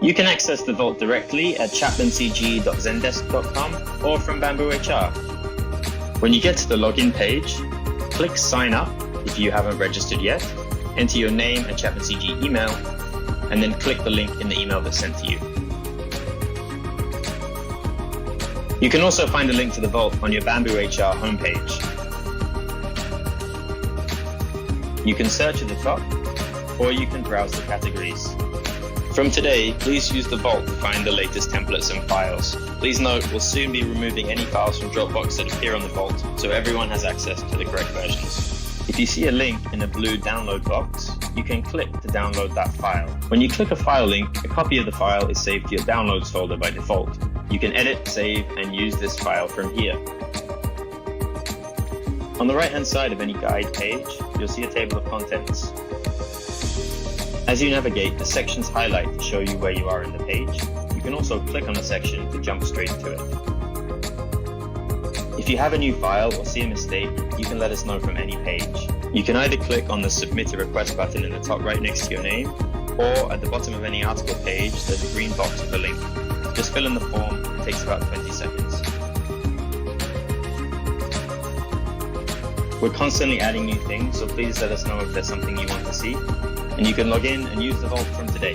You can access the Vault directly at chaplancg.zendesk.com or from Bamboo HR. When you get to the login page, click Sign Up if you haven't registered yet, enter your name and Chaplain CG email, and then click the link in the email that's sent to you. You can also find a link to the Vault on your Bamboo HR homepage. You can search at the top, or you can browse the categories. From today, please use the Vault to find the latest templates and files. Please note, we'll soon be removing any files from Dropbox that appear on the Vault, so everyone has access to the correct versions. If you see a link in a blue download box, you can click to download that file. When you click a file link, a copy of the file is saved to your downloads folder by default. You can edit, save, and use this file from here. On the right-hand side of any guide page, you'll see a table of contents. As you navigate, the sections highlight to show you where you are in the page. You can also click on a section to jump straight to it. If you have a new file or see a mistake, you can let us know from any page. You can either click on the Submit a Request button in the top right next to your name, or at the bottom of any article page, there's a green box with a link. Just fill in the form, it takes about 20 seconds. We're constantly adding new things, so please let us know if there's something you want to see. And you can log in and use the Vault from today.